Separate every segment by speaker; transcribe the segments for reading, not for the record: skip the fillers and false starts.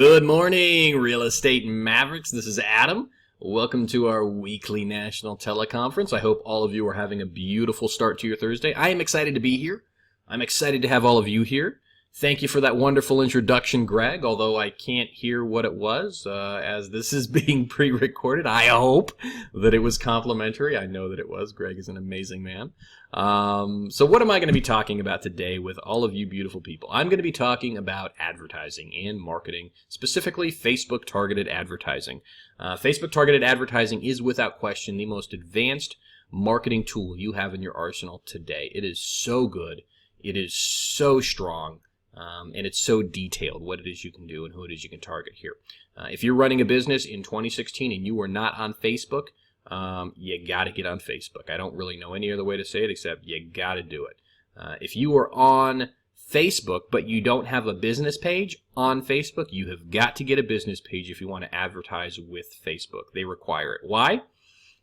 Speaker 1: Good morning, real estate Mavericks. This is Adam. Welcome to our weekly national teleconference. I hope all of you are having a beautiful start to your Thursday. I am excited to be here. I'm excited to have all of you here. Thank you for that wonderful introduction, Greg, although I can't hear what it was as this is being pre-recorded. I hope that it was complimentary. I know that it was. Greg is an amazing man. So what am I going to be talking about today with all of you beautiful people? I'm going to be talking about advertising and marketing, specifically Facebook targeted advertising. Facebook targeted advertising is without question the most advanced marketing tool you have in your arsenal today. It is so good. It is so strong. And it's so detailed what it is you can do and who it is you can target here. If you're running a business in 2016 and you are not on Facebook, you got to get on Facebook. I don't really know any other way to say it except you got to do it. If you are on Facebook but you don't have a business page on Facebook, you have got to get a business page if you want to advertise with Facebook. They require it. Why?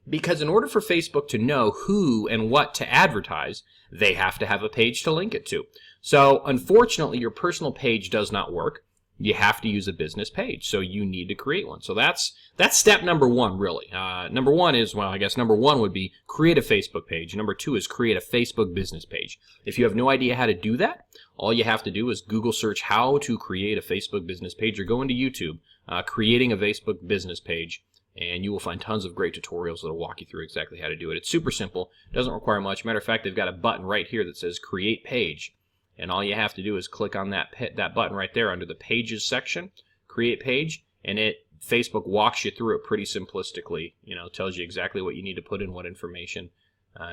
Speaker 1: Because in order for Facebook to know who and what to advertise, they have to have a page to link it to. So unfortunately, your personal page does not work. You have to use a business page, so you need to create one. So that's step number one, really. Number one is, well, I guess number one would be create a Facebook page. Number two is create a Facebook business page. If you have no idea how to do that, all you have to do is Google search how to create a Facebook business page or go into YouTube, creating a Facebook business page, and you will find tons of great tutorials that will walk you through exactly how to do it. It's super simple. It doesn't require much. Matter of fact, they've got a button right here that says Create Page. And all you have to do is click on that button right there under the Pages section, Create Page, and Facebook walks you through it pretty simplistically. You know, tells you exactly what you need to put in, what information,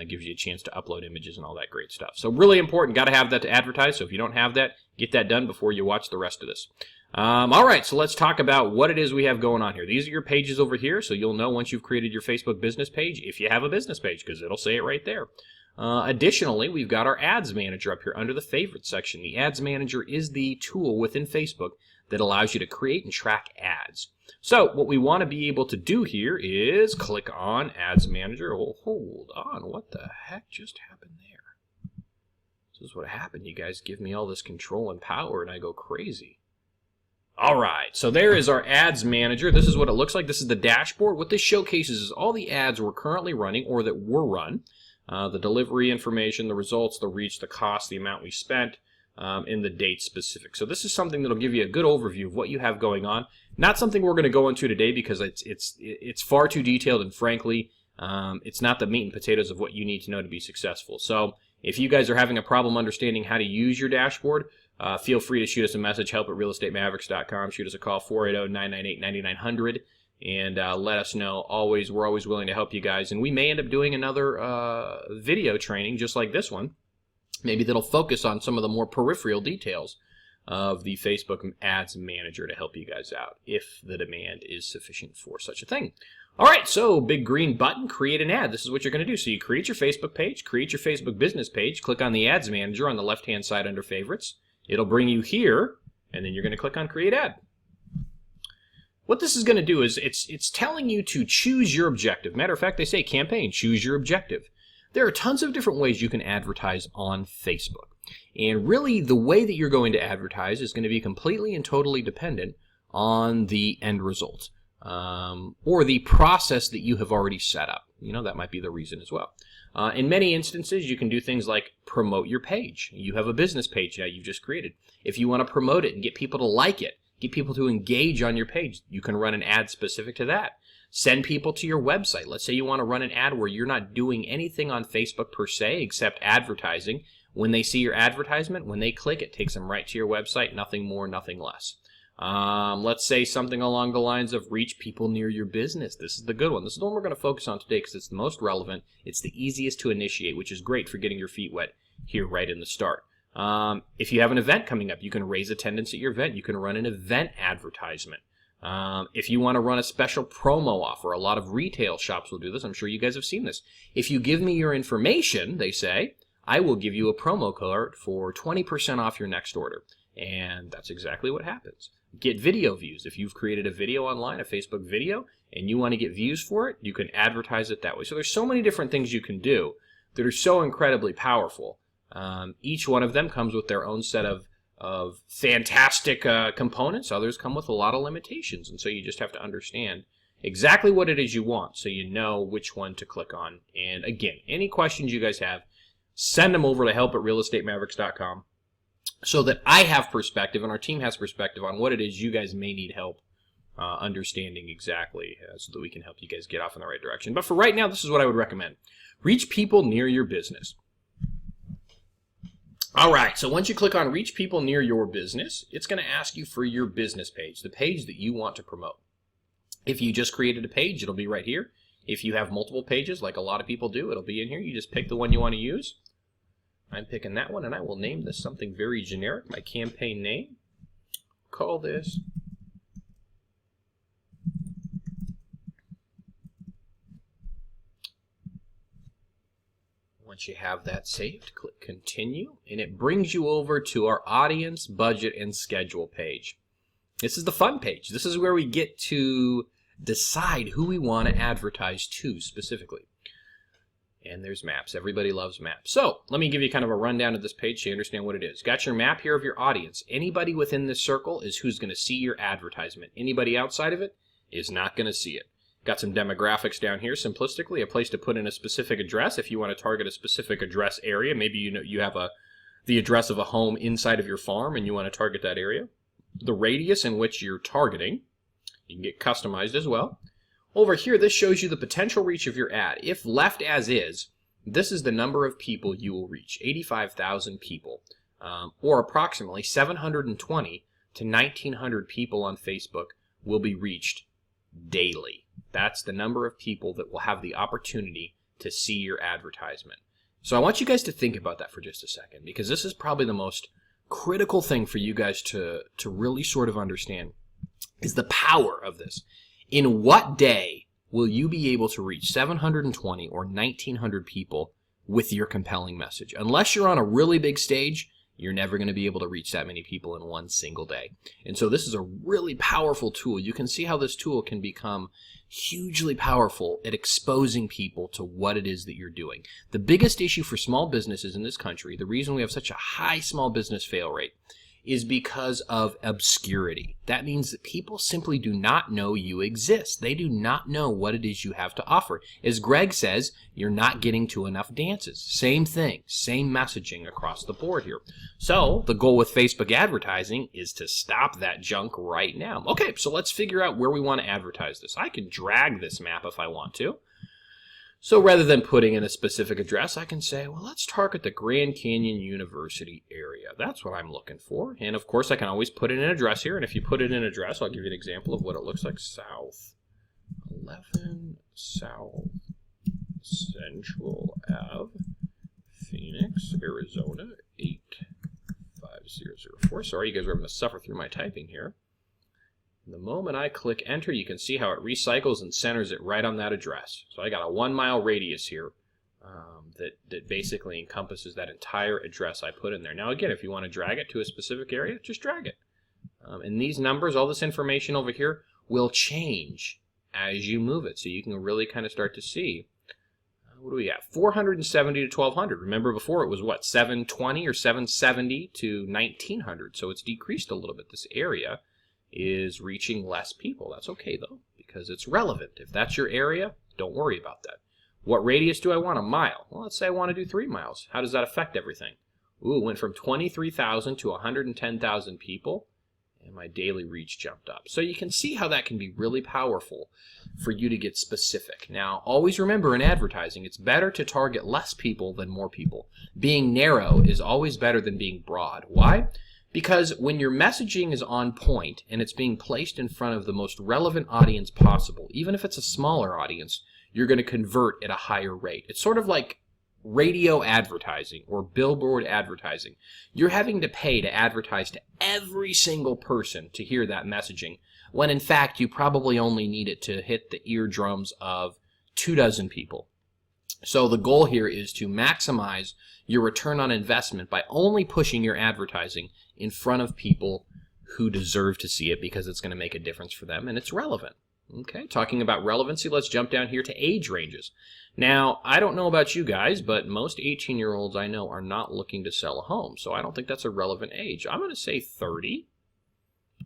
Speaker 1: gives you a chance to upload images and all that great stuff. So really important. Got to have that to advertise. So if you don't have that, get that done before you watch the rest of this. All right, so let's talk about what it is we have going on here. These are your pages over here, so you'll know once you've created your Facebook business page if you have a business page, because it'll say it right there. Additionally, we've got our Ads Manager up here under the Favorites section. The Ads Manager is the tool within Facebook that allows you to create and track ads. So what we want to be able to do here is click on Ads Manager. Oh, hold on, what the heck just happened there? This is what happened. You guys give me all this control and power and I go crazy. All right, so there is our Ads Manager. This is what it looks like. This is the dashboard. What this showcases is all the ads we're currently running or that were run. The delivery information, the results, the reach, the cost, the amount we spent, and the date specific. So this is something that'll give you a good overview of what you have going on. Not something we're going to go into today because it's far too detailed, and frankly, it's not the meat and potatoes of what you need to know to be successful. So if you guys are having a problem understanding how to use your dashboard, feel free to shoot us a message, help@realestatemaverics.com. Shoot us a call, 480-998-9900. And let us know. We're always willing to help you guys. And we may end up doing another video training just like this one, maybe that'll focus on some of the more peripheral details of the Facebook Ads Manager to help you guys out if the demand is sufficient for such a thing. All right, so big green button, create an ad. This is what you're going to do. So you create your Facebook page, create your Facebook business page, click on the Ads Manager on the left-hand side under Favorites. It'll bring you here, and then you're going to click on Create Ad. What this is going to do is it's telling you to choose your objective. Matter of fact, they say campaign, choose your objective. There are tons of different ways you can advertise on Facebook. And really, the way that you're going to advertise is going to be completely and totally dependent on the end result or the process that you have already set up. You know, that might be the reason as well. In many instances, you can do things like promote your page. You have a business page now you've just created. If you want to promote it and get people to like it, get people to engage on your page, you can run an ad specific to that. Send people to your website. Let's say you want to run an ad where you're not doing anything on Facebook per se except advertising. When they see your advertisement, when they click, it takes them right to your website, nothing more, nothing less. Let's say something along the lines of reach people near your business. This is the good one. This is the one we're going to focus on today because it's the most relevant. It's the easiest to initiate, which is great for getting your feet wet here right in the start. If you have an event coming up, you can raise attendance at your event. You can run an event advertisement. If you want to run a special promo offer, a lot of retail shops will do this. I'm sure you guys have seen this. If you give me your information, they say, I will give you a promo code for 20% off your next order. And that's exactly what happens. Get video views. If you've created a video online, a Facebook video, and you want to get views for it, you can advertise it that way. So there's so many different things you can do that are so incredibly powerful. Each one of them comes with their own set of of fantastic components. Others come with a lot of limitations, and so you just have to understand exactly what it is you want so you know which one to click on. And again, any questions you guys have, send them over to help@realestatemaverics.com so that I have perspective and our team has perspective on what it is you guys may need help understanding exactly, so that we can help you guys get off in the right direction. But for right now, this is what I would recommend. Reach people near your business. All right, so once you click on Reach People Near Your Business, it's going to ask you for your business page, the page that you want to promote. If you just created a page, it'll be right here. If you have multiple pages, like a lot of people do, it'll be in here. You just pick the one you want to use. I'm picking that one, and I will name this something very generic, my campaign name. Call this Once you have that saved, click Continue, and it brings you over to our Audience, Budget, and Schedule page. This is the fun page. This is where we get to decide who we want to advertise to specifically. And there's maps. Everybody loves maps. So let me give you kind of a rundown of this page so you understand what it is. Got your map here of your audience. Anybody within this circle is who's going to see your advertisement. Anybody outside of it is not going to see it. Got some demographics down here, simplistically, a place to put in a specific address if you want to target a specific address area. Maybe you have the address of a home inside of your farm and you want to target that area. The radius in which you're targeting. You can get customized as well. Over here, this shows you the potential reach of your ad. If left as is, this is the number of people you will reach, 85,000 people, or approximately 720 to 1,900 people on Facebook will be reached daily. That's the number of people that will have the opportunity to see your advertisement. So I want you guys to think about that for just a second, because this is probably the most critical thing for you guys to really sort of understand, is the power of this. In what day will you be able to reach 720 or 1,900 people with your compelling message? Unless you're on a really big stage, you're never going to be able to reach that many people in one single day. And so this is a really powerful tool. You can see how this tool can become hugely powerful at exposing people to what it is that you're doing. The biggest issue for small businesses in this country, the reason we have such a high small business fail rate, is because of obscurity. That means that people simply do not know you exist. They do not know what it is you have to offer. As Greg says, you're not getting to enough dances. Same thing, same messaging across the board here. So the goal with Facebook advertising is to stop that junk right now. Okay, so let's figure out where we want to advertise this. I can drag this map if I want to. So rather than putting in a specific address, I can say, well, let's target the Grand Canyon University area. That's what I'm looking for. And of course, I can always put in an address here. And if you put in an address, I'll give you an example of what it looks like. South 11 South Central Ave, Phoenix, Arizona, 85004. Sorry, you guys are going to suffer through my typing here. The moment I click enter, you can see how it recycles and centers it right on that address. So I got a 1 mile radius here that basically encompasses that entire address I put in there. Now again, if you want to drag it to a specific area, just drag it. And these numbers, all this information over here, will change as you move it. So you can really kind of start to see, what do we have? 470 to 1,200. Remember before it was what, 720 or 770 to 1,900. So it's decreased a little bit. This area is reaching less people. That's okay though, because it's relevant. If that's your area, don't worry about that. What radius do I want? A mile. Well, let's say I want to do 3 miles. How does that affect everything? Ooh, it went from 23,000 to 110,000 people, and my daily reach jumped up. So you can see how that can be really powerful for you to get specific. Now, always remember in advertising, it's better to target less people than more people. Being narrow is always better than being broad. Why? Because when your messaging is on point and it's being placed in front of the most relevant audience possible, even if it's a smaller audience, you're going to convert at a higher rate. It's sort of like radio advertising or billboard advertising. You're having to pay to advertise to every single person to hear that messaging, when in fact you probably only need it to hit the eardrums of 24 people. So the goal here is to maximize your return on investment by only pushing your advertising in front of people who deserve to see it because it's going to make a difference for them and it's relevant. Okay, talking about relevancy, let's jump down here to age ranges. Now, I don't know about you guys, but most 18-year-olds I know are not looking to sell a home, so I don't think that's a relevant age. I'm going to say 30,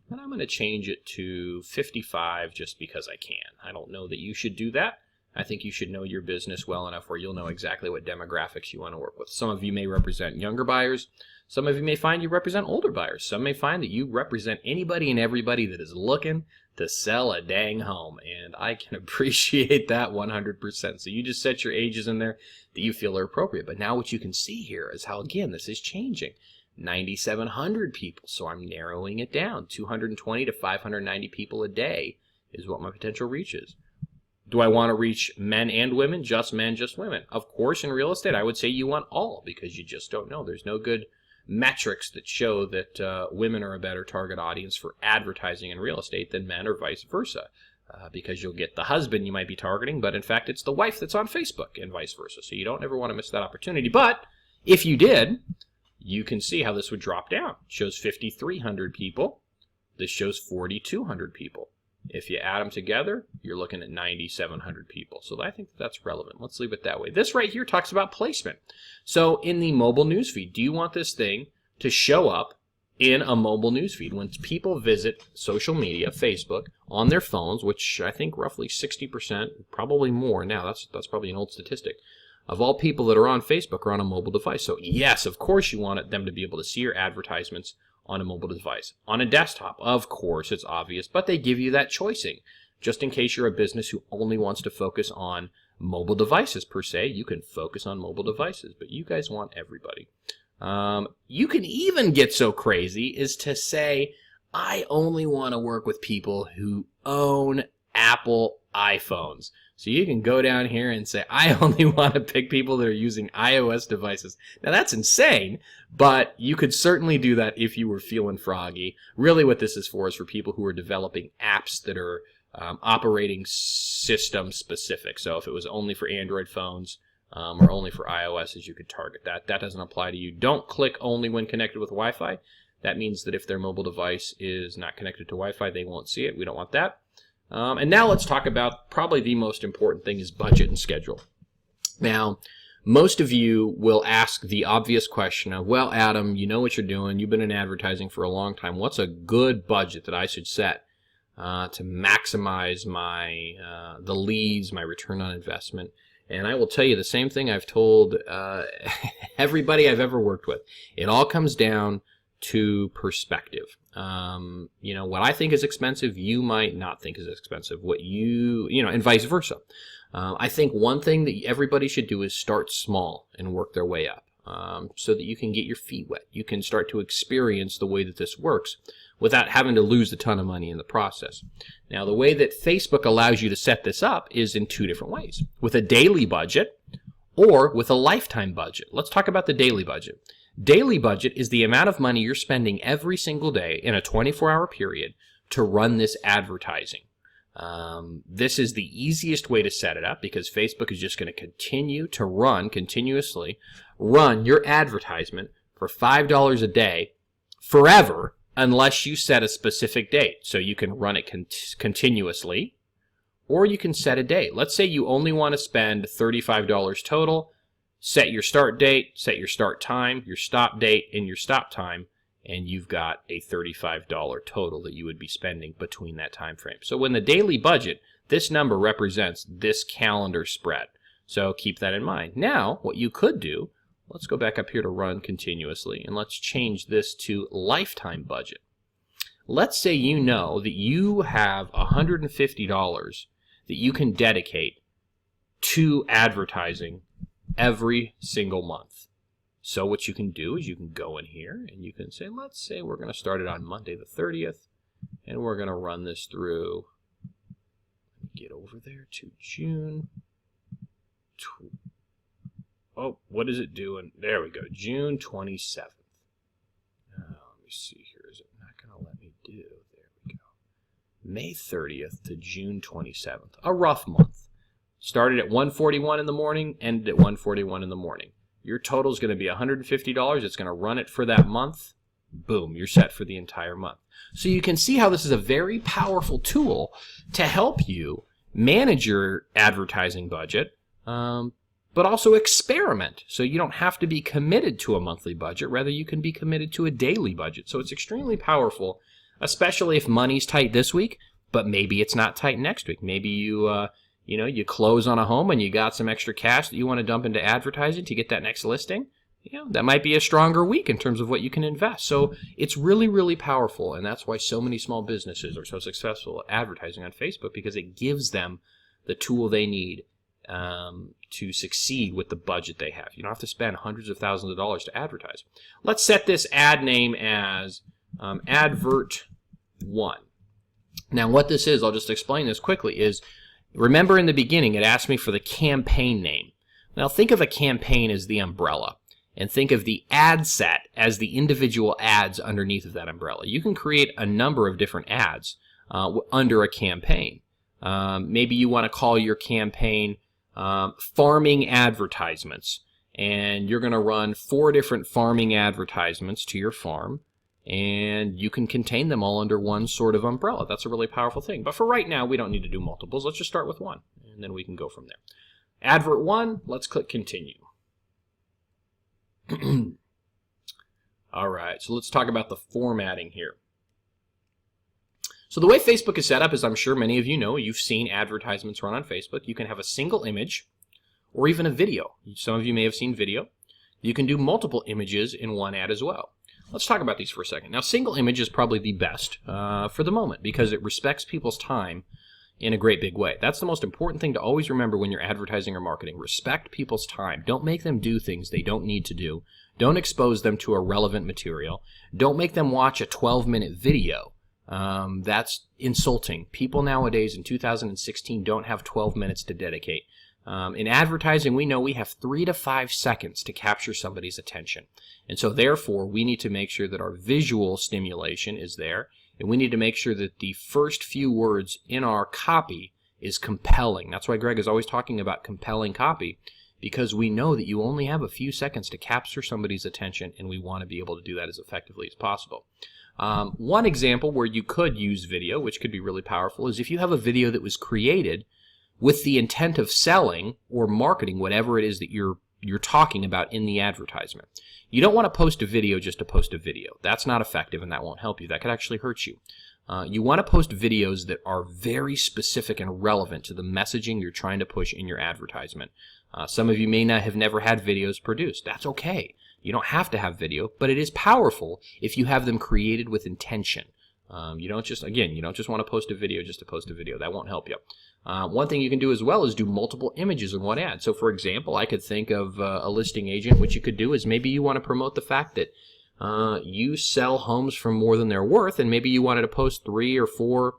Speaker 1: and I'm going to change it to 55 just because I can. I don't know that you should do that. I think you should know your business well enough where you'll know exactly what demographics you want to work with. Some of you may represent younger buyers. Some of you may find you represent older buyers. Some may find that you represent anybody and everybody that is looking to sell a dang home, and I can appreciate that 100%. So you just set your ages in there that you feel are appropriate. But now what you can see here is how, again, this is changing. 9,700 people, so I'm narrowing it down. 220 to 590 people a day is what my potential reach is. Do I want to reach men and women? Just men, just women? Of course, in real estate, I would say you want all, because you just don't know. There's no good metrics that show that women are a better target audience for advertising in real estate than men, or vice versa. Because you'll get the husband you might be targeting, but in fact, it's the wife that's on Facebook, and vice versa. So you don't ever want to miss that opportunity. But if you did, you can see how this would drop down. It shows 5,300 people. This shows 4,200 people. If you add them together, you're looking at 9,700 people. So I think that's relevant. Let's leave it that way. This right here talks about placement. So in the mobile newsfeed, do you want this thing to show up in a mobile newsfeed? When people visit social media, Facebook, on their phones, which I think roughly 60%, probably more now, that's probably an old statistic, of all people that are on Facebook are on a mobile device. So yes, of course you want them to be able to see your advertisements on a mobile device. On a desktop, of course, it's obvious, but they give you that choicing. Just in case you're a business who only wants to focus on mobile devices per se, you can focus on mobile devices, but you guys want everybody. You can even get so crazy as to say, I only want to work with people who own Apple iPhones. So you can go down here and say, I only want to pick people that are using iOS devices. Now that's insane, but you could certainly do that if you were feeling froggy. Really what this is for people who are developing apps that are operating system specific. So if it was only for Android phones or only for iOS, you could target that. That doesn't apply to you. Don't click only when connected with Wi-Fi. That means that if their mobile device is not connected to Wi-Fi, they won't see it. We don't want that. And now let's talk about probably the most important thing is budget and schedule. Now, most of you will ask the obvious question of, well, Adam, you know what you're doing. You've been in advertising for a long time. What's a good budget that I should set to maximize my the leads, my return on investment? And I will tell you the same thing I've told everybody I've ever worked with. It all comes down to perspective. What I think is expensive, you might not think is expensive. What and vice versa. I think one thing that everybody should do is start small and work their way up, so that you can get your feet wet. You can start to experience the way that this works without having to lose a ton of money in the process. Now, the way that Facebook allows you to set this up is in two different ways: with a daily budget or with a lifetime budget. Let's talk about the daily budget. Daily budget is the amount of money you're spending every single day in a 24-hour period to run this advertising. This is the easiest way to set it up because Facebook is just going to continue to continuously run your advertisement for $5 a day forever unless you set a specific date. So you can run it continuously, or you can set a date. Let's say you only want to spend $35 total. Set your start date, set your start time, your stop date, and your stop time, and you've got a $35 total that you would be spending between that time frame. So when the daily budget, this number represents this calendar spread. So keep that in mind. Now, what you could do, let's go back up here to run continuously, and let's change this to lifetime budget. Let's say you know that you have $150 that you can dedicate to advertising every single month. So what you can do is you can go in here and you can say, let's say we're going to start it on Monday the 30th, and we're going to run this through, get over there to June. Oh, what is it doing? There we go, June 27th. Let me see here. Is it not going to let me do? There we go. May 30th to June 27th. A rough month. Started at 1:41 in the morning, ended at 1:41 in the morning. Your total is going to be $150. It's going to run it for that month. Boom, you're set for the entire month. So you can see how this is a very powerful tool to help you manage your advertising budget, but also experiment. So you don't have to be committed to a monthly budget. Rather, you can be committed to a daily budget. So it's extremely powerful, especially if money's tight this week, but maybe it's not tight next week. Maybe you close on a home and you got some extra cash that you want to dump into advertising to get that next listing. That might be a stronger week in terms of what you can invest. So it's really, really powerful, and that's why so many small businesses are so successful at advertising on Facebook, because it gives them the tool they need to succeed with the budget they have. You don't have to spend hundreds of thousands of dollars to advertise. Let's set this ad name as Advert1. Now what this is, I'll just explain this quickly, is remember in the beginning it asked me for the campaign name. Now think of a campaign as the umbrella, and think of the ad set as the individual ads underneath of that umbrella. You can create a number of different ads under a campaign. Maybe you want to call your campaign farming advertisements, and you're going to run 4 different farming advertisements to your farm, and you can contain them all under one sort of umbrella. That's a really powerful thing. But for right now, we don't need to do multiples. Let's just start with one, and then we can go from there. Advert 1, let's click continue. All right, so let's talk about the formatting here. So the way Facebook is set up is, I'm sure many of you know, you've seen advertisements run on Facebook. You can have a single image or even a video. Some of you may have seen video. You can do multiple images in one ad as well. Let's talk about these for a second. Now, single image is probably the best for the moment because it respects people's time in a great big way. That's the most important thing to always remember when you're advertising or marketing. Respect people's time. Don't make them do things they don't need to do. Don't expose them to irrelevant material. Don't make them watch a 12-minute video. That's insulting. People nowadays in 2016 don't have 12 minutes to dedicate. In advertising, we know we have 3 to 5 seconds to capture somebody's attention. And so therefore, we need to make sure that our visual stimulation is there, and we need to make sure that the first few words in our copy is compelling. That's why Greg is always talking about compelling copy, because we know that you only have a few seconds to capture somebody's attention, and we want to be able to do that as effectively as possible. One example where you could use video, which could be really powerful, is if you have a video that was created with the intent of selling or marketing whatever it is that you're talking about in the advertisement. You don't want to post a video just to post a video. That's not effective, and that won't help you. That could actually hurt you. You want to post videos that are very specific and relevant to the messaging you're trying to push in your advertisement. Some of you may not have never had videos produced. That's okay. You don't have to have video, but it is powerful if you have them created with intention. You don't just want to post a video just to post a video. That won't help you. One thing you can do as well is do multiple images in one ad. So for example, I could think of a listing agent. What you could do is maybe you want to promote the fact that you sell homes for more than they're worth, and maybe you wanted to post 3 or 4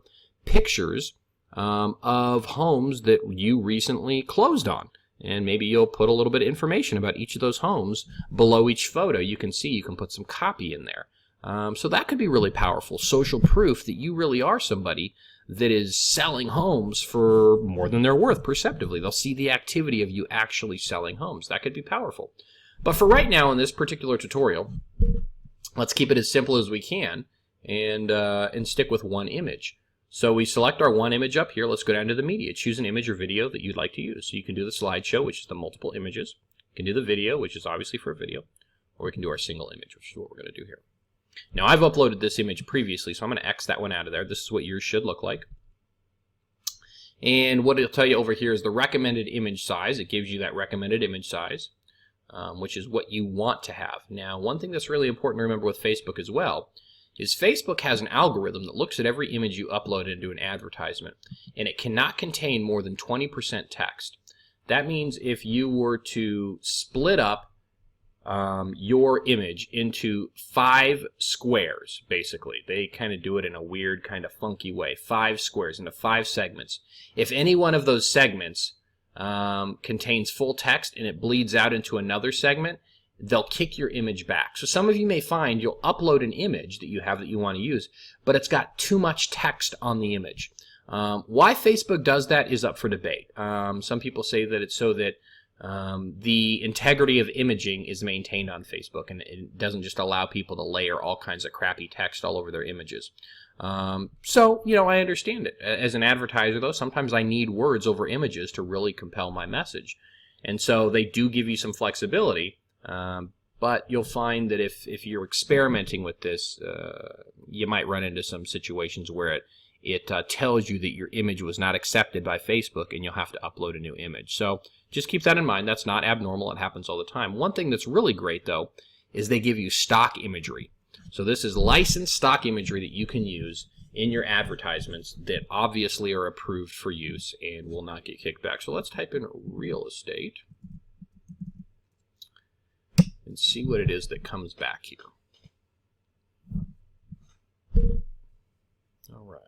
Speaker 1: pictures of homes that you recently closed on. And maybe you'll put a little bit of information about each of those homes below each photo. You can put some copy in there. So that could be really powerful. Social proof that you really are somebody that is selling homes for more than they're worth perceptively. They'll see the activity of you actually selling homes. That could be powerful. But for right now in this particular tutorial, let's keep it as simple as we can and stick with one image. So we select our one image up here. Let's go down to the media. Choose an image or video that you'd like to use. So you can do the slideshow, which is the multiple images. You can do the video, which is obviously for a video. Or we can do our single image, which is what we're going to do here. Now I've uploaded this image previously, so I'm going to X that one out of there. This is what yours should look like. And what it'll tell you over here is the recommended image size. It gives you that recommended image size, which is what you want to have. Now, one thing that's really important to remember with Facebook as well is Facebook has an algorithm that looks at every image you upload into an advertisement, and it cannot contain more than 20% text. That means if you were to split up your image into 5 squares, basically. They kind of do it in a weird, kind of funky way. 5 squares into 5 segments. If any one of those segments contains full text and it bleeds out into another segment, they'll kick your image back. So some of you may find you'll upload an image that you have that you want to use, but it's got too much text on the image. Why Facebook does that is up for debate. Some people say that it's so that The integrity of imaging is maintained on Facebook, and it doesn't just allow people to layer all kinds of crappy text all over their images. So, I understand it. As an advertiser, though, sometimes I need words over images to really compel my message. And so they do give you some flexibility, but you'll find that if you're experimenting with this, you might run into some situations where it tells you that your image was not accepted by Facebook, and you'll have to upload a new image. So just keep that in mind. That's not abnormal. It happens all the time. One thing that's really great, though, is they give you stock imagery. So this is licensed stock imagery that you can use in your advertisements that obviously are approved for use and will not get kicked back. So let's type in real estate and see what it is that comes back here. All right.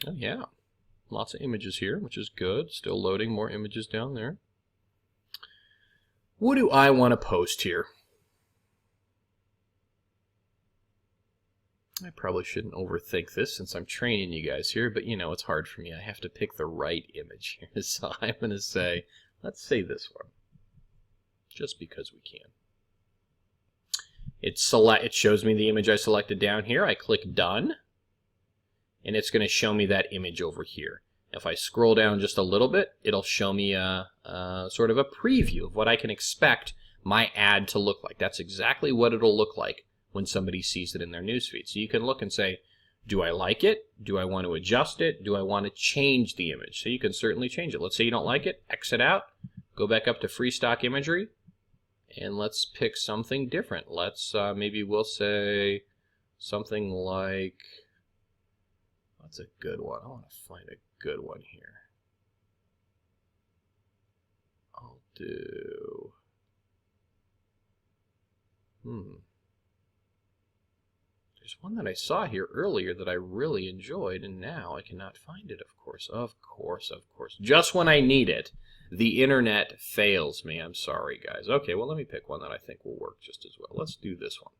Speaker 1: Oh, yeah. Lots of images here, which is good. Still loading more images down there. What do I want to post here? I probably shouldn't overthink this since I'm training you guys here, but it's hard for me. I have to pick the right image here. So I'm going to say, let's say this one, just because we can. It shows me the image I selected down here. I click done, and it's going to show me that image over here. If I scroll down just a little bit, it'll show me sort of a preview of what I can expect my ad to look like. That's exactly what it'll look like when somebody sees it in their newsfeed. So you can look and say, do I like it? Do I want to adjust it? Do I want to change the image? So you can certainly change it. Let's say you don't like it, exit out, go back up to free stock imagery, and let's pick something different. Let's maybe we'll say something like, what's a good one? I want to find a good one here. I'll do, There's one that I saw here earlier that I really enjoyed, and now I cannot find it, of course. Of course. Just when I need it, the internet fails me. I'm sorry, guys. Okay, well, let me pick one that I think will work just as well. Let's do this one.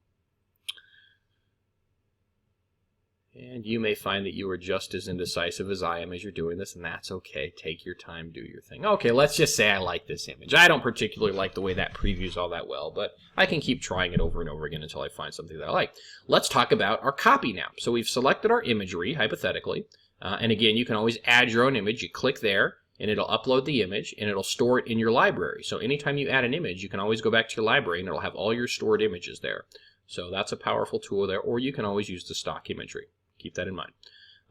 Speaker 1: And you may find that you are just as indecisive as I am as you're doing this, and that's okay. Take your time, do your thing. Okay, let's just say I like this image. I don't particularly like the way that previews all that well, but I can keep trying it over and over again until I find something that I like. Let's talk about our copy now. So we've selected our imagery, hypothetically, and again, you can always add your own image. You click there, and it'll upload the image, and it'll store it in your library. So anytime you add an image, you can always go back to your library, and it'll have all your stored images there. So that's a powerful tool there, or you can always use the stock imagery. Keep that in mind.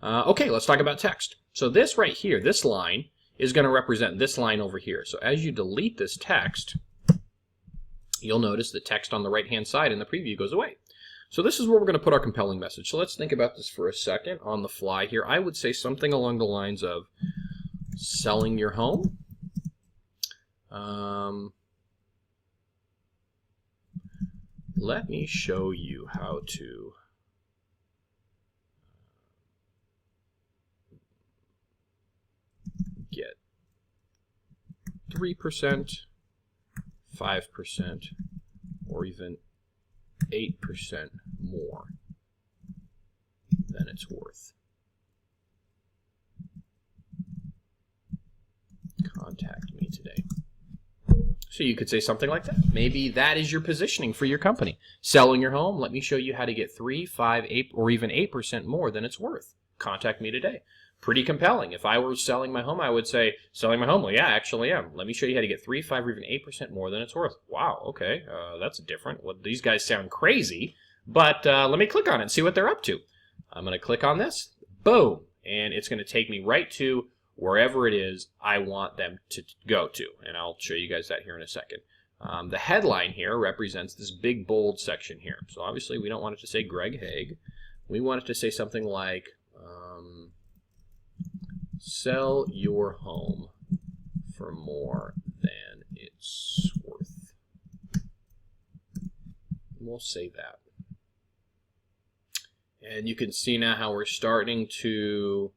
Speaker 1: Okay, let's talk about text. So this right here, this line, is going to represent this line over here. So as you delete this text, you'll notice the text on the right-hand side in the preview goes away. So this is where we're going to put our compelling message. So let's think about this for a second on the fly here. I would say something along the lines of selling your home. Let me show you how to get 3%, 5%, or even 8% more than it's worth. Contact me today. So you could say something like that. Maybe that is your positioning for your company. Selling your home, let me show you how to get 3, 5, 8, or even 8% more than it's worth. Contact me today. Pretty compelling. If I were selling my home, I would say, selling my home, well, yeah, I actually am. Let me show you how to get 3, 5, or even 8% more than it's worth. Wow, okay, that's different. Well, these guys sound crazy, but let me click on it and see what they're up to. I'm going to click on this. Boom. And it's going to take me right to wherever it is I want them to go to. And I'll show you guys that here in a second. The headline here represents this big bold section here. So obviously we don't want it to say Greg Hague. We want it to say something like, sell your home for more than it's worth. We'll say that. And you can see now how we're starting to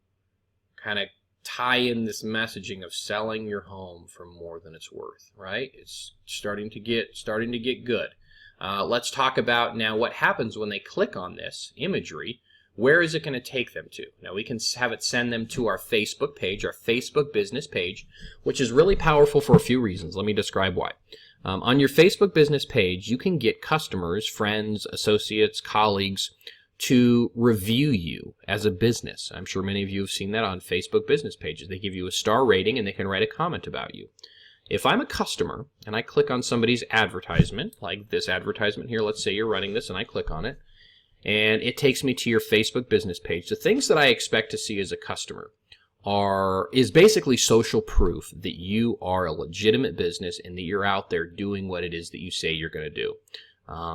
Speaker 1: kind of tie in this messaging of selling your home for more than it's worth, right? It's starting to get good. Let's talk about now what happens when they click on this imagery. where is it going to take them to? Now, we can have it send them to our Facebook page, our Facebook business page, which is really powerful for a few reasons. Let me describe why. On your Facebook business page, you can get customers, friends, associates, colleagues to review you as a business. I'm sure many of you have seen that on Facebook business pages. They give you a star rating and they can write a comment about you. If I'm a customer and I click on somebody's advertisement, like this advertisement here, let's say you're running this and I click on it, and it takes me to your Facebook business page, the things that I expect to see as a customer is basically social proof that you are a legitimate business and that you're out there doing what it is that you say you're going to do.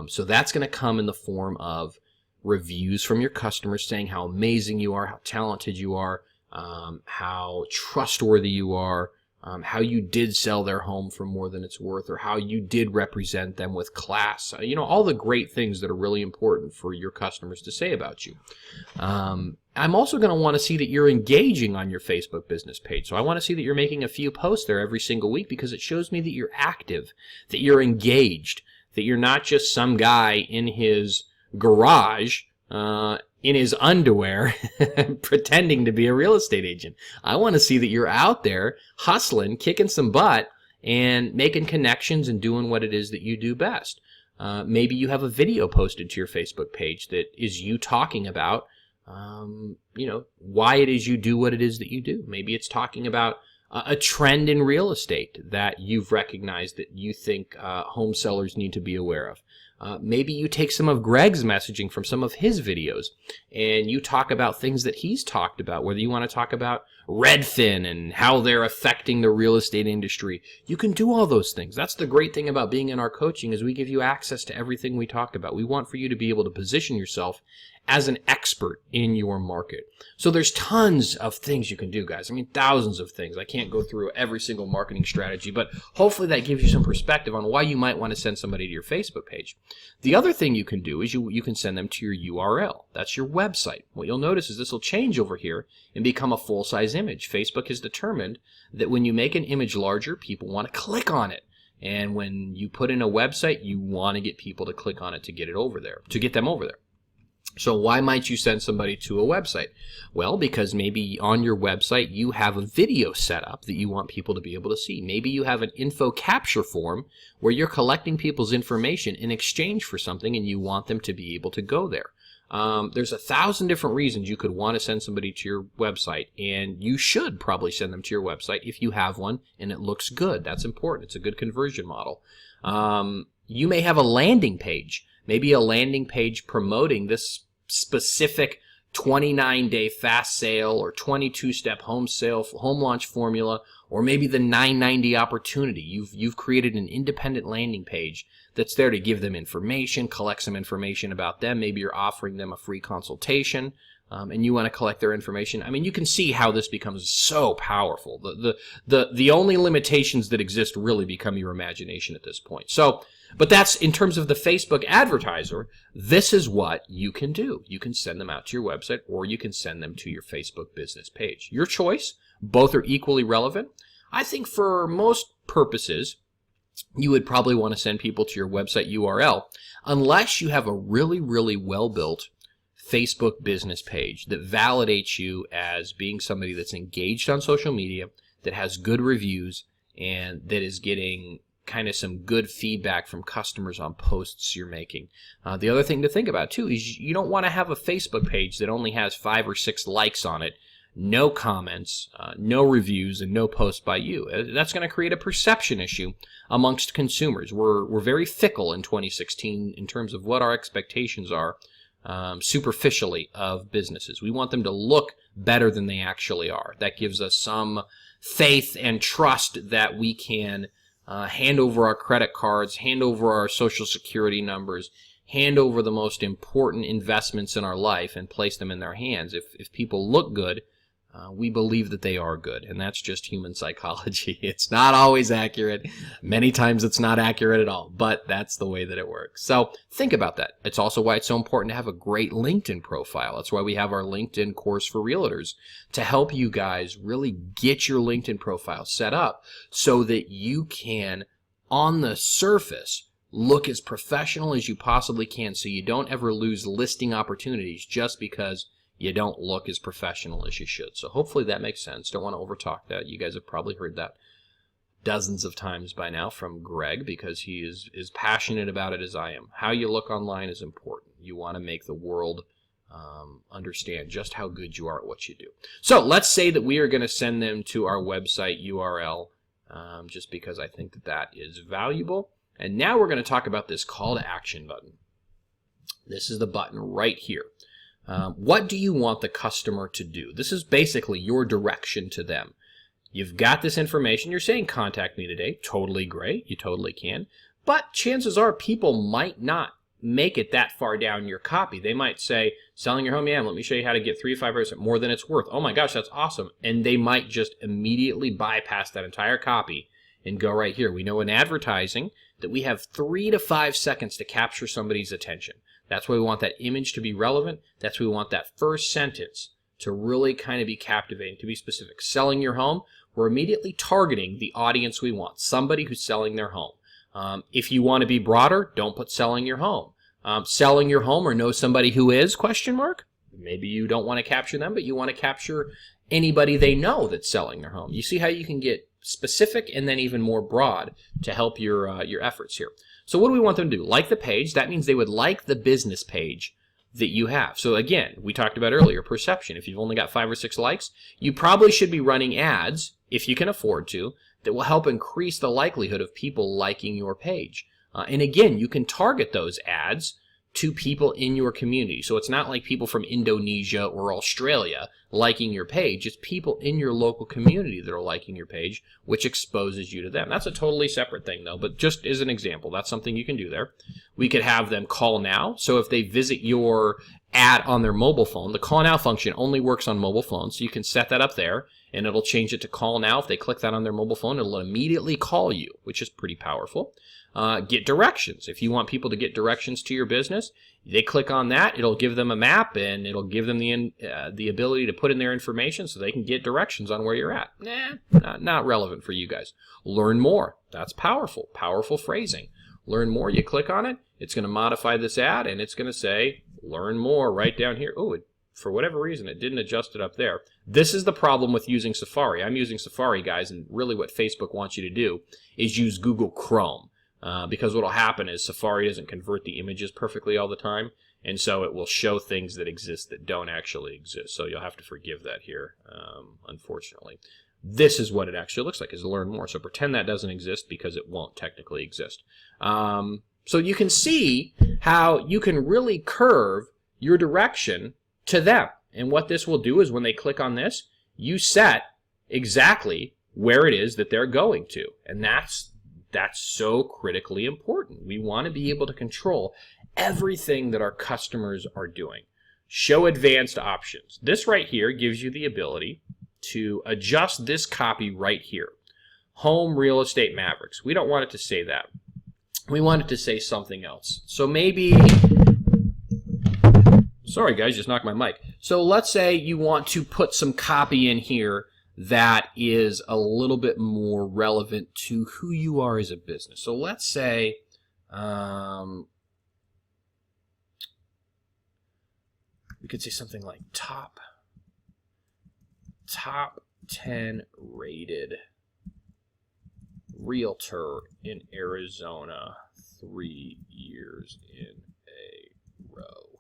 Speaker 1: So that's going to come in the form of reviews from your customers saying how amazing you are, how talented you are, how trustworthy you are, how you did sell their home for more than it's worth, or how you did represent them with class. All the great things that are really important for your customers to say about you. I'm also going to want to see that you're engaging on your Facebook business page. So I want to see that you're making a few posts there every single week, because it shows me that you're active, that you're engaged, that you're not just some guy in his garage in his underwear pretending to be a real estate agent. I want to see that you're out there hustling, kicking some butt, and making connections and doing what it is that you do best. Maybe you have a video posted to your Facebook page that is you talking about why it is you do what it is that you do. Maybe it's talking about a trend in real estate that you've recognized that you think home sellers need to be aware of. Maybe you take some of Greg's messaging from some of his videos and you talk about things that he's talked about, whether you want to talk about Redfin and how they're affecting the real estate industry. You can do all those things. That's the great thing about being in our coaching, is we give you access to everything we talk about. We want for you to be able to position yourself as an expert in your market. So there's tons of things you can do, guys. I mean, thousands of things. I can't go through every single marketing strategy, but hopefully that gives you some perspective on why you might want to send somebody to your Facebook page. The other thing you can do is you can send them to your URL. That's your website. What you'll notice is this will change over here and become a full-size image. Facebook has determined that when you make an image larger, people want to click on it. And when you put in a website, you want to get people to click on it to get it over there, to get them over there. So why might you send somebody to a website? Well, because maybe on your website you have a video set up that you want people to be able to see. Maybe you have an info capture form where you're collecting people's information in exchange for something and you want them to be able to go there. There's 1,000 different reasons you could want to send somebody to your website, and you should probably send them to your website if you have one and it looks good. That's important. It's a good conversion model. You may have a landing page. Maybe a landing page promoting this specific 29-day fast sale or 22-step home launch formula, or maybe the 990 opportunity. You've created an independent landing page that's there to give them information, collect some information about them. Maybe you're offering them a free consultation, and you want to collect their information. I mean, you can see how this becomes so powerful. The only limitations that exist really become your imagination at this point. But that's in terms of the Facebook advertiser. This is what you can do. You can send them out to your website, or you can send them to your Facebook business page. Your choice. Both are equally relevant. I think for most purposes, you would probably want to send people to your website URL, unless you have a really, really well-built Facebook business page that validates you as being somebody that's engaged on social media, that has good reviews, and that is getting kind of some good feedback from customers on posts you're making. The other thing to think about too is you don't want to have a Facebook page that only has 5 or 6 likes on it, no comments, no reviews, and no posts by you. That's going to create a perception issue amongst consumers. We're very fickle in 2016 in terms of what our expectations are superficially of businesses. We want them to look better than they actually are. That gives us some faith and trust that we can hand over our credit cards, hand over our social security numbers, hand over the most important investments in our life and place them in their hands. If people look good, we believe that they are good, and that's just human psychology. It's not always accurate. Many times it's not accurate at all, but that's the way that it works. So think about that. It's also why it's so important to have a great LinkedIn profile. That's why we have our LinkedIn course for realtors, to help you guys really get your LinkedIn profile set up so that you can, on the surface, Look as professional as you possibly can so you don't ever lose listing opportunities just because you don't look as professional as you should. So hopefully that makes sense. Don't want to overtalk that. You guys have probably heard that dozens of times by now from Greg because he is passionate about it as I am. How you look online is important. You want to make the world understand just how good you are at what you do. So let's say that we are going to send them to our website URL just because I think that that is valuable. And now we're going to talk about this call to action button. This is the button right here. What do you want the customer to do? This is basically your direction to them. You've got this information. You're saying contact me today. Totally great. You totally can. But chances are people might not make it that far down your copy. They might say, selling your home, yeah, let me show you how to get 3 to 5% more than it's worth. Oh my gosh, that's awesome. And they might just immediately bypass that entire copy and go right here. We know in advertising that we have 3 to 5 seconds to capture somebody's attention. That's why we want that image to be relevant. That's why we want that first sentence to really kind of be captivating, to be specific. Selling your home, we're immediately targeting the audience we want, somebody who's selling their home. If you want to be broader, don't put selling your home. Selling your home or know somebody who is, question mark. Maybe you don't want to capture them, but you want to capture anybody they know that's selling their home. You see how you can get specific and then even more broad to help your efforts here. So what do we want them to do? Like the page. That means they would like the business page that you have. So again, we talked about earlier, perception. If you've only got 5 or 6 likes, you probably should be running ads, if you can afford to, that will help increase the likelihood of people liking your page. And again, you can target those ads to people in your community. So it's not like people from Indonesia or Australia liking your page. It's people in your local community that are liking your page, which exposes you to them. That's a totally separate thing, though, but just as an example, that's something you can do there. We could have them call now. So if they visit your ad on their mobile phone, the call now function only works on mobile phones, so you can set that up there, and it'll change it to call now. If they click that on their mobile phone, it'll immediately call you, which is pretty powerful. Get directions. If you want people to get directions to your business, they click on that, it'll give them a map, and it'll give them the ability to put in their information so they can get directions on where you're at. Not relevant for you guys. Learn more. That's powerful. Powerful phrasing. Learn more. You click on it, it's going to modify this ad, and it's going to say, learn more right down here. Oh, for whatever reason, it didn't adjust it up there. This is the problem with using Safari. I'm using Safari, guys, and really what Facebook wants you to do is use Google Chrome. Because what will happen is Safari doesn't convert the images perfectly all the time, and so it will show things that exist that don't actually exist. So you'll have to forgive that here, unfortunately. This is what it actually looks like, is learn more. So pretend that doesn't exist because it won't technically exist. So you can see how you can really curve your direction to them. And what this will do is when they click on this, you set exactly where it is that they're going to. And that's so critically important. We want to be able to control everything that our customers are doing. Show advanced options. This right here gives you the ability to adjust this copy right here. Home Real Estate Mavericks. We don't want it to say that. We want it to say something else. So maybe, sorry guys, just knocked my mic. So let's say you want to put some copy in here that is a little bit more relevant to who you are as a business. So let's say, we could say something like top 10 rated realtor in Arizona, 3 years in a row.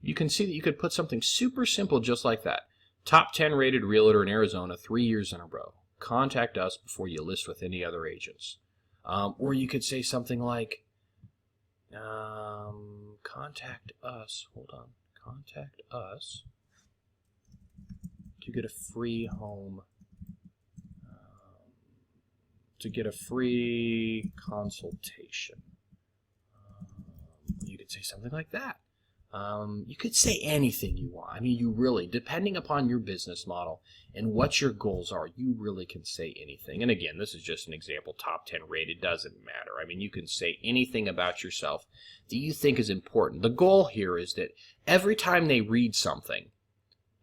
Speaker 1: You can see that you could put something super simple just like that. Top 10 rated realtor in Arizona, 3 years in a row. Contact us before you list with any other agents. Or you could say something like, contact us to get a free home, to get a free consultation. You could say something like that. You could say anything you want. I mean, you really, depending upon your business model and what your goals are, you really can say anything. And again, this is just an example, top 10 rated, doesn't matter. I mean, you can say anything about yourself that you think is important. The goal here is that every time they read something,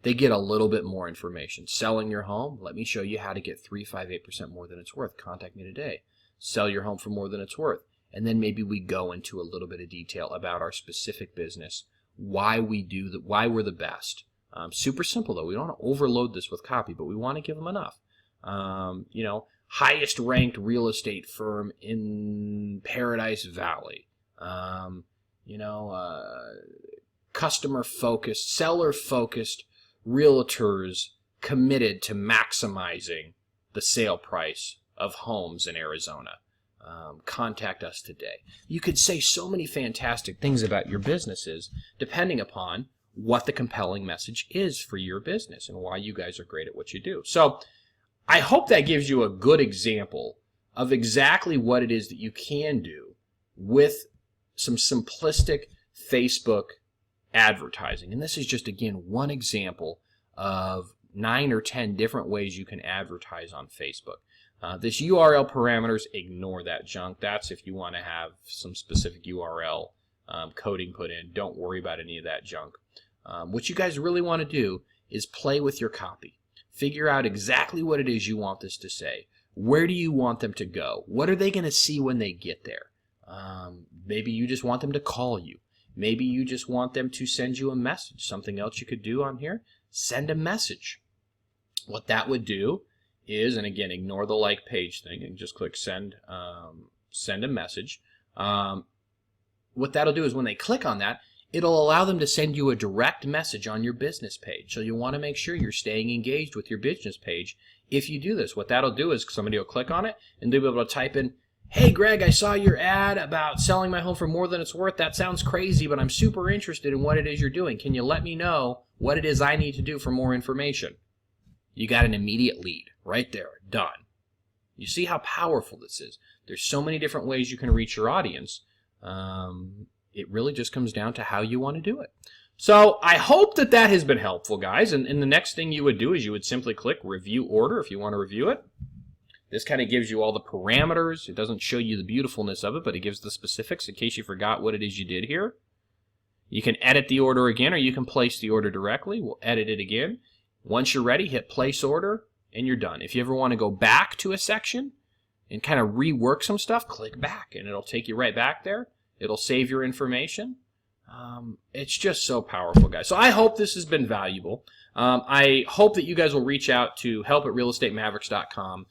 Speaker 1: they get a little bit more information. Selling your home, let me show you how to get 358% more than it's worth. Contact me today. Sell your home for more than it's worth. And then maybe we go into a little bit of detail about our specific business, why we're the best. Super simple though. We don't want to overload this with copy, but we want to give them enough. Highest ranked real estate firm in Paradise Valley. Customer focused, seller focused realtors committed to maximizing the sale price of homes in Arizona. Contact us today. You could say so many fantastic things about your businesses depending upon what the compelling message is for your business and why you guys are great at what you do. So I hope that gives you a good example of exactly what it is that you can do with some simplistic Facebook advertising. And this is just, again, one example of 9 or 10 different ways you can advertise on Facebook. This URL parameters, ignore that junk. That's if you want to have some specific URL coding put in. Don't worry about any of that junk. What you guys really want to do is play with your copy. Figure out exactly what it is you want this to say. Where do you want them to go? What are they going to see when they get there? Maybe you just want them to call you. Maybe you just want them to send you a message. Something else you could do on here, send a message. What that would do is, and again, ignore the like page thing and just click send a message. What that'll do is when they click on that, it'll allow them to send you a direct message on your business page. So you'll want to make sure you're staying engaged with your business page if you do this. What that'll do is somebody will click on it and they'll be able to type in, "Hey Greg, I saw your ad about selling my home for more than it's worth. That sounds crazy, but I'm super interested in what it is you're doing. Can you let me know what it is I need to do for more information?" You got an immediate lead right there. Done. You see how powerful this is. There's so many different ways you can reach your audience. It really just comes down to how you want to do it. So I hope that has been helpful, guys. And the next thing you would do is you would simply click review order if you want to review it. This kind of gives you all the parameters. It doesn't show you the beautifulness of it, but it gives the specifics in case you forgot what it is you did here. You can edit the order again, or you can place the order directly. We'll edit it again. Once you're ready, hit place order, and you're done. If you ever want to go back to a section and kind of rework some stuff, click back, and it'll take you right back there. It'll save your information. It's just so powerful, guys. So I hope this has been valuable. I hope that you guys will reach out to help@realestatemaverics.com.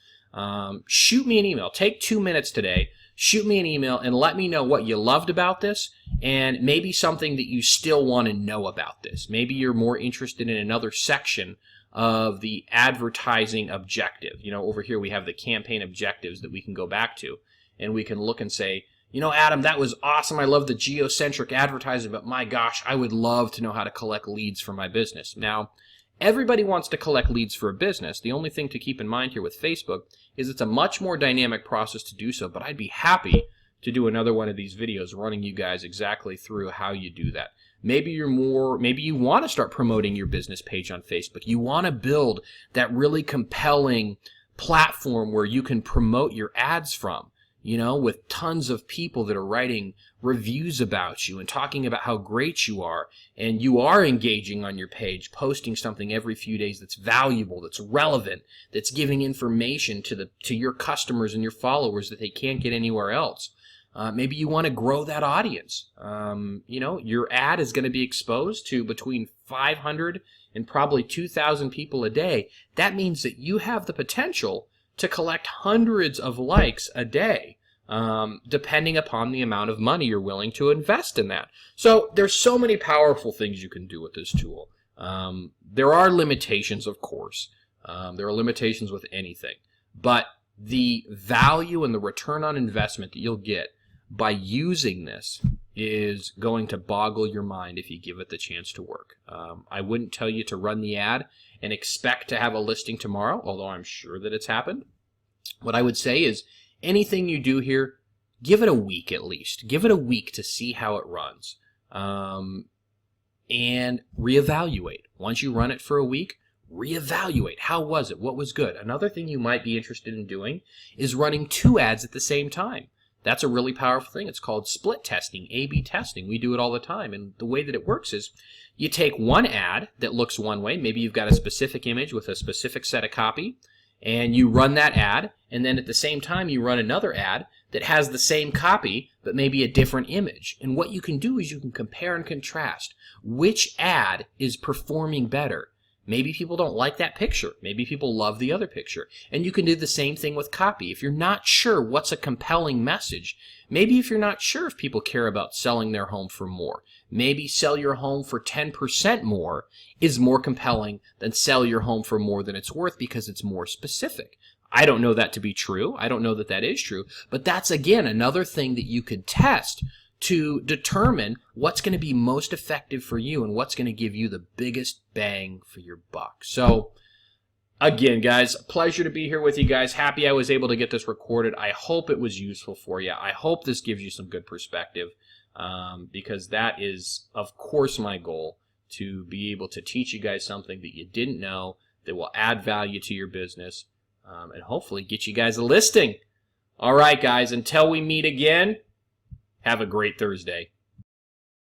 Speaker 1: Shoot me an email. Take 2 minutes today. Shoot me an email and let me know what you loved about this and maybe something that you still want to know about this. Maybe you're more interested in another section of the advertising objective. Over here we have the campaign objectives that we can go back to, and we can look and say, Adam, that was awesome. I love the geocentric advertising, but my gosh, I would love to know how to collect leads for my business. Now, everybody wants to collect leads for a business. The only thing to keep in mind here with Facebook is it's a much more dynamic process to do so, but I'd be happy to do another one of these videos running you guys exactly through how you do that. Maybe you want to start promoting your business page on Facebook. You want to build that really compelling platform where you can promote your ads from, with tons of people that are writing reviews about you and talking about how great you are, and you are engaging on your page, posting something every few days that's valuable, that's relevant, that's giving information to your customers and your followers that they can't get anywhere else. Maybe you want to grow that audience. Your ad is going to be exposed to between 500 and probably 2,000 people a day. That means that you have the potential to collect hundreds of likes a day, depending upon the amount of money you're willing to invest in that. So there's so many powerful things you can do with this tool. There are limitations, of course. There are limitations with anything. But the value and the return on investment that you'll get by using this is going to boggle your mind if you give it the chance to work. I wouldn't tell you to run the ad and expect to have a listing tomorrow, although I'm sure that it's happened. What I would say is anything you do here, give it a week at least. Give it a week to see how it runs. and reevaluate. Once you run it for a week, reevaluate. How was it? What was good? Another thing you might be interested in doing is running 2 ads at the same time. That's a really powerful thing. It's called split testing, A/B testing. We do it all the time. And the way that it works is you take one ad that looks one way. Maybe you've got a specific image with a specific set of copy, and you run that ad, and then at the same time you run another ad that has the same copy but maybe a different image. And what you can do is you can compare and contrast which ad is performing better. Maybe people don't like that picture. Maybe people love the other picture. And you can do the same thing with copy. If you're not sure what's a compelling message, maybe if you're not sure if people care about selling their home for more, maybe sell your home for 10% more is more compelling than sell your home for more than it's worth because it's more specific. I don't know that to be true. I don't know that that is true. But that's, again, another thing that you could test to determine what's going to be most effective for you and what's going to give you the biggest bang for your buck. So, again, guys, pleasure to be here with you guys. Happy I was able to get this recorded. I hope it was useful for you. I hope this gives you some good perspective because that is, of course, my goal, to be able to teach you guys something that you didn't know that will add value to your business and hopefully get you guys a listing. All right, guys, until we meet again, have a great Thursday.